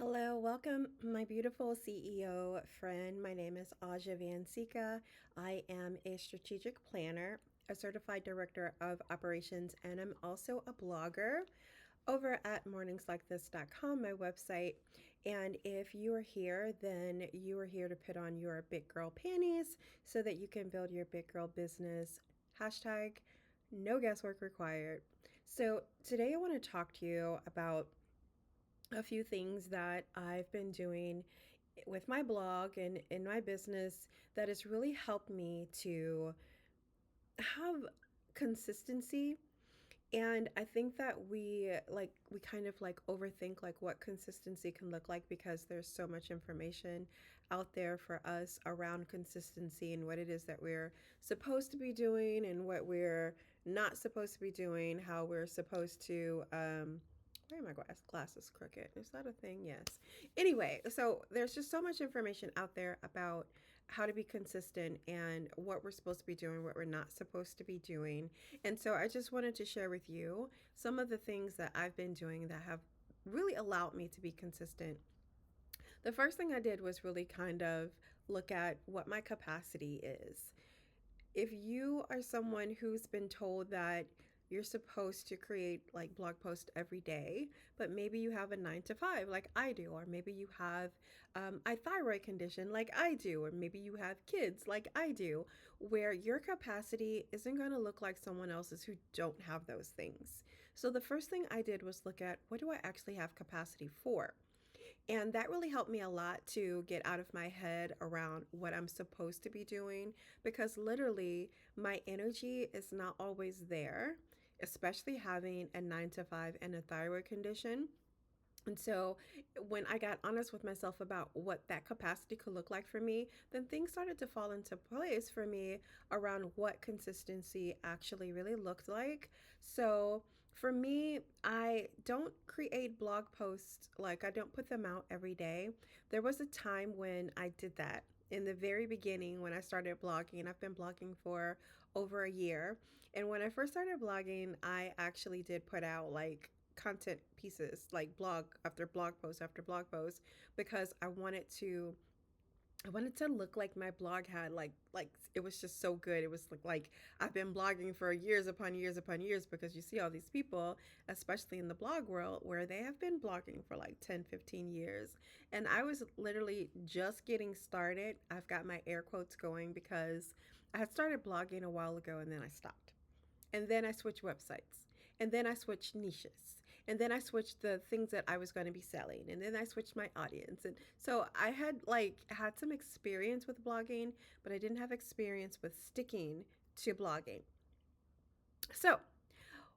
Hello, welcome, my beautiful CEO friend. My name is Aja Van Sika. I am a strategic planner, a certified director of operations, and I'm also a blogger over at morningslikethis.com, my website. And if you are here, then you are here to put on your big girl panties so that you can build your big girl business. Hashtag no guesswork required. So today I want to talk to you about a few things that I've been doing with my blog and in my business that has really helped me to have consistency. And I think that we kind of like overthink like what consistency can look like because there's so much information out there for us around consistency and what it is that we're supposed to be doing and what we're not supposed to be doing, how we're supposed to where are my glasses crooked? Is that a thing? Yes. Anyway, so there's just so much information out there about how to be consistent and what we're supposed to be doing, what we're not supposed to be doing. And so I just wanted to share with you some of the things that I've been doing that have really allowed me to be consistent. The first thing I did was really kind of look at what my capacity is. If you are someone who's been told that you're supposed to create like blog posts every day, but maybe you have a 9 to 5 like I do, or maybe you have a thyroid condition like I do, or maybe you have kids like I do, where your capacity isn't going to look like someone else's who don't have those things. So the first thing I did was look at what do I actually have capacity for? And that really helped me a lot to get out of my head around what I'm supposed to be doing because literally my energy is not always there, especially having a 9 to 5 and a thyroid condition. And so when I got honest with myself about what that capacity could look like for me, then things started to fall into place for me around what consistency actually really looked like. So for me, I don't create blog posts, like I don't put them out every day. There was a time when I did that. In the very beginning, when I started blogging, I've been blogging for over a year. And when I first started blogging, I actually did put out like content pieces, like blog after blog post after blog post, because I wanted to look like my blog had like it was just so good. It was like I've been blogging for years upon years upon years, because you see all these people, especially in the blog world, where they have been blogging for like 10, 15 years. And I was literally just getting started. I've got my air quotes going because I had started blogging a while ago and then I stopped. And then I switched websites. And then I switched niches. And then I switched the things that I was going to be selling. And then I switched my audience. And so I had some experience with blogging, but I didn't have experience with sticking to blogging. So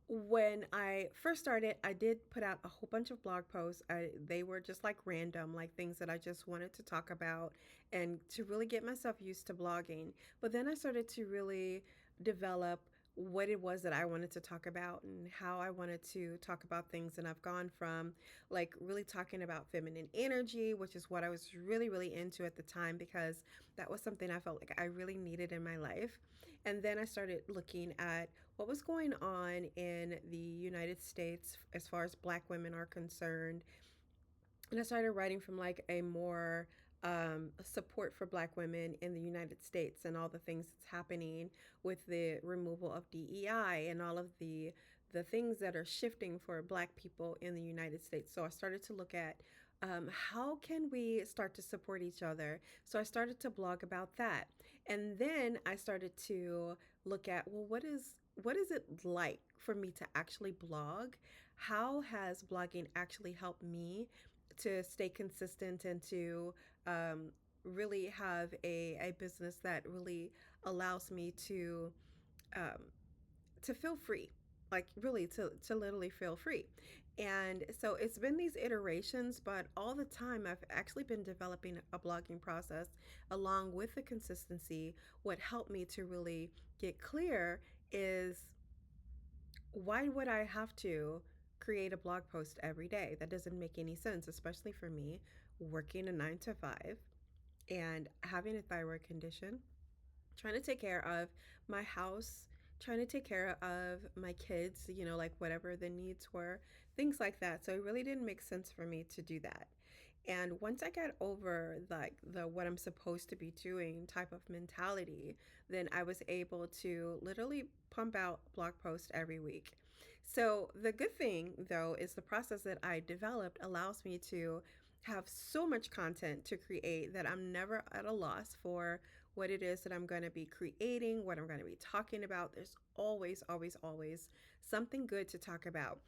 when I first started, I did put out a whole bunch of blog posts. They were just like random, like things that I just wanted to talk about and to really get myself used to blogging. But then I started to really develop what it was that I wanted to talk about and how I wanted to talk about things. And I've gone from like really talking about feminine energy, which is what I was really, really into at the time because that was something I felt like I really needed in my life. And then I started looking at what was going on in the United States as far as Black women are concerned. And I started writing from like a more support for Black women in the United States and all the things that's happening with the removal of DEI and all of the things that are shifting for Black people in the United States. So I started to look at how can we start to support each other. So I started to blog about that, and then I started to look at, well, what is it like for me to actually blog? How has blogging actually helped me to stay consistent and to really have a business that really allows me um, to feel free, like really to literally feel free. And so it's been these iterations, but all the time I've actually been developing a blogging process along with the consistency. What helped me to really get clear is, why would I have to create a blog post every day? That doesn't make any sense, especially for me working a 9 to 5 and having a thyroid condition, trying to take care of my house, trying to take care of my kids, like whatever the needs were, things like that. So it really didn't make sense for me to do that. And once I got over like the what I'm supposed to be doing type of mentality, then I was able to literally pump out blog posts every week. So the good thing though is the process that I developed allows me to have so much content to create that I'm never at a loss for what it is that I'm going to be creating, what I'm going to be talking about. There's always, always, always something good to talk about.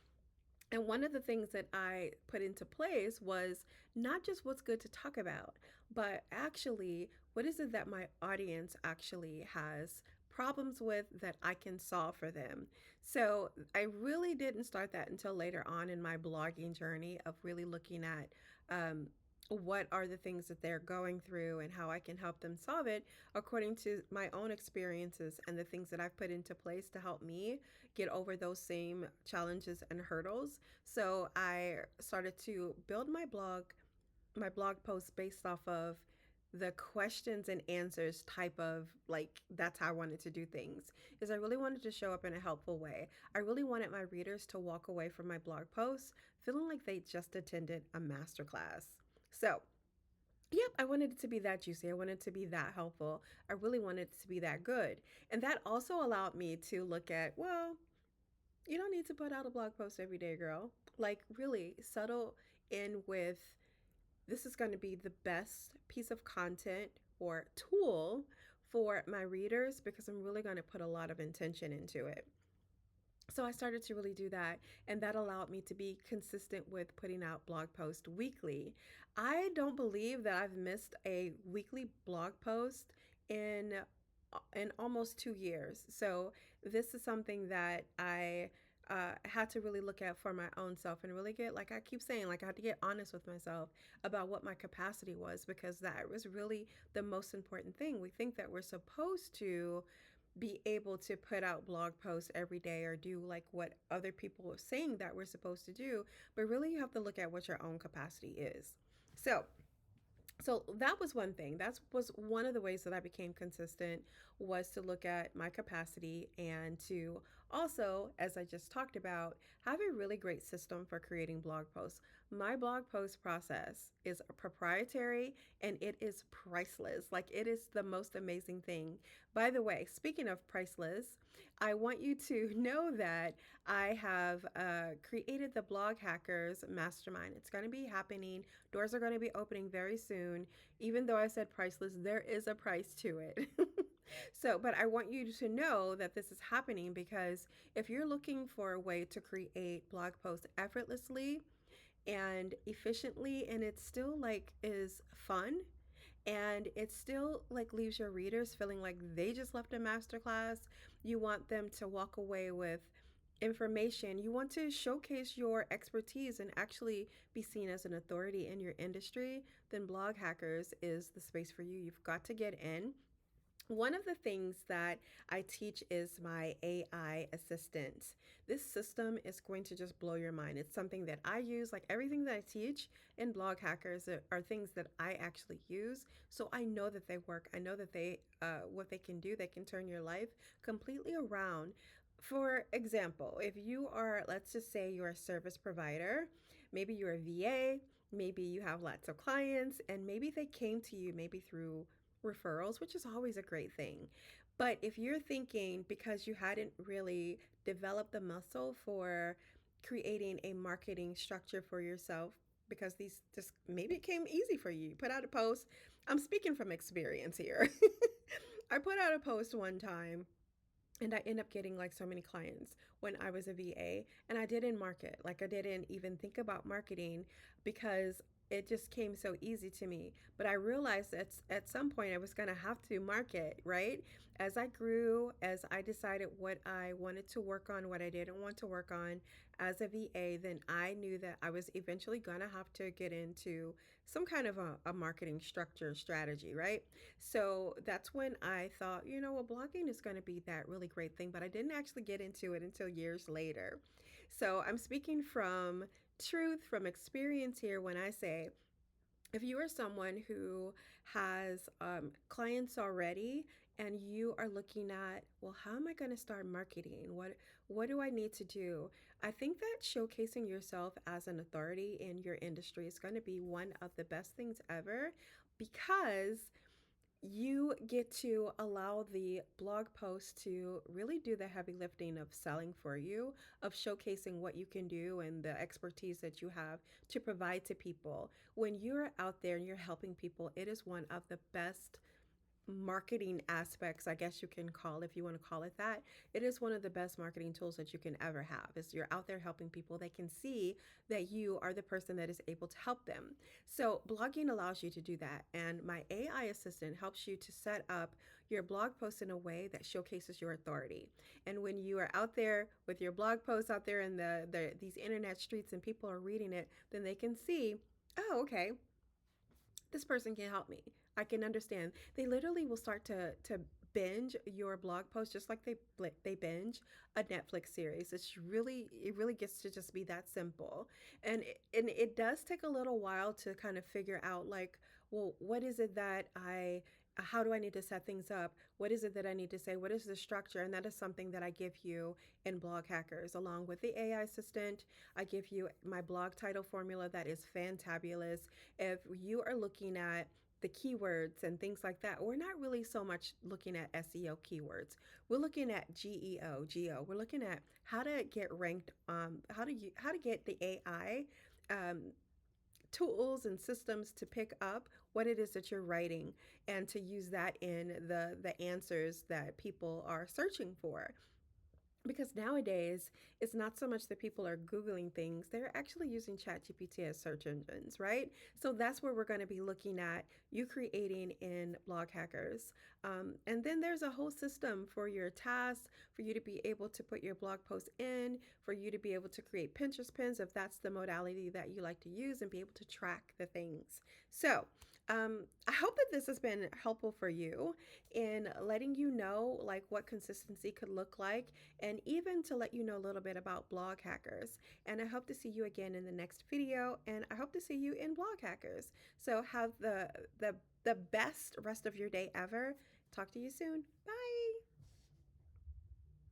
And one of the things that I put into place was not just what's good to talk about, but actually, what is it that my audience actually has problems with that I can solve for them? So I really didn't start that until later on in my blogging journey of really looking at um, what are the things that they're going through and how I can help them solve it according to my own experiences and the things that I've put into place to help me get over those same challenges and hurdles. So I started to build my blog posts based off of the questions and answers type of like that's how I wanted to do things is I really wanted to show up in a helpful way. I really wanted my readers to walk away from my blog posts feeling like they just attended a masterclass. So yep, I wanted it to be that juicy. I wanted it to be that helpful. I really wanted it to be that good. And that also allowed me to look at, well, you don't need to put out a blog post every day, girl. Like, really settle in with this is going to be the best piece of content or tool for my readers because I'm really going to put a lot of intention into it. So I started to really do that, and that allowed me to be consistent with putting out blog posts weekly. I don't believe that I've missed a weekly blog post in almost 2 years. So this is something that I had to really look at for my own self and really get, like I keep saying, like I had to get honest with myself about what my capacity was because that was really the most important thing. We think that we're supposed to be able to put out blog posts every day or do like what other people are saying that we're supposed to do, but really you have to look at what your own capacity is. So that was one thing. That was one of the ways that I became consistent was to look at my capacity and to also, as I just talked about, have a really great system for creating blog posts. My blog post process is proprietary and it is priceless. Like it is the most amazing thing. By the way, speaking of priceless, I want you to know that I have created the Blog Hackers Mastermind. It's going to be happening. Doors are going to be opening very soon. Even though I said priceless, there is a price to it. So, but I want you to know that this is happening because if you're looking for a way to create blog posts effortlessly and efficiently, and it still like is fun and it still like leaves your readers feeling like they just left a masterclass, you want them to walk away with information, you want to showcase your expertise and actually be seen as an authority in your industry, then Blog Hackers is the space for you. You've got to get in. One of the things that I teach is my AI assistant. This system is going to just blow your mind. It's something that I use, like everything that I teach in Blog Hackers are things that I actually use. So I know that they work. I know that what they can do, they can turn your life completely around. For example, if you are, let's just say you're a service provider, maybe you're a VA, maybe you have lots of clients, and maybe they came to you maybe through referrals, which is always a great thing. But if you're thinking because you hadn't really developed the muscle for creating a marketing structure for yourself, because these just maybe it came easy for you, put out a post. I'm speaking from experience here. I put out a post one time and I end up getting like so many clients when I was a VA and I didn't market. Like I didn't even think about marketing because it just came so easy to me. But I realized that at some point I was going to have to market, right? As I grew, as I decided what I wanted to work on, what I didn't want to work on as a VA, then I knew that I was eventually going to have to get into some kind of a marketing structure strategy, right? So that's when I thought, well, blogging is going to be that really great thing, but I didn't actually get into it until years later. So I'm speaking from truth, from experience here when I say, if you are someone who has clients already and you are looking at, well, how am I going to start marketing? What do I need to do? I think that showcasing yourself as an authority in your industry is going to be one of the best things ever because you get to allow the blog post to really do the heavy lifting of selling for you, of showcasing what you can do and the expertise that you have to provide to people. When you're out there and you're helping people, it is one of the best marketing aspects, I guess you can call, if you want to call it that. It is one of the best marketing tools that you can ever have. Is you're out there helping people, they can see that you are the person that is able to help them. So blogging allows you to do that, and my AI assistant helps you to set up your blog post in a way that showcases your authority. And when you are out there with your blog posts out there in these internet streets and people are reading it, then they can see, oh, okay, this person can help me. I can understand. They literally will start to binge your blog post just like they binge a Netflix series. It really gets to just be that simple. And it does take a little while to kind of figure out like, well, what is it that I how do I need to set things up? What is it that I need to say? What is the structure? And that is something that I give you in Blog Hackers along with the AI assistant. I give you my blog title formula that is fantabulous. If you are looking at the keywords and things like that, we're not really so much looking at SEO keywords. We're looking at GEO. We're looking at how to get ranked, how to get the AI tools and systems to pick up what it is that you're writing and to use that in the answers that people are searching for. Because nowadays, it's not so much that people are Googling things, they're actually using ChatGPT as search engines, right? So that's where we're going to be looking at you creating in Blog Hackers. And then there's a whole system for your tasks, for you to be able to put your blog post in, for you to be able to create Pinterest pins if that's the modality that you like to use, and be able to track the things. So, I hope that this has been helpful for you in letting you know like what consistency could look like, and even to let you know a little bit about Blog Hackers. And I hope to see you again in the next video, and I hope to see you in Blog Hackers. So have the best rest of your day ever. Talk to you soon. Bye.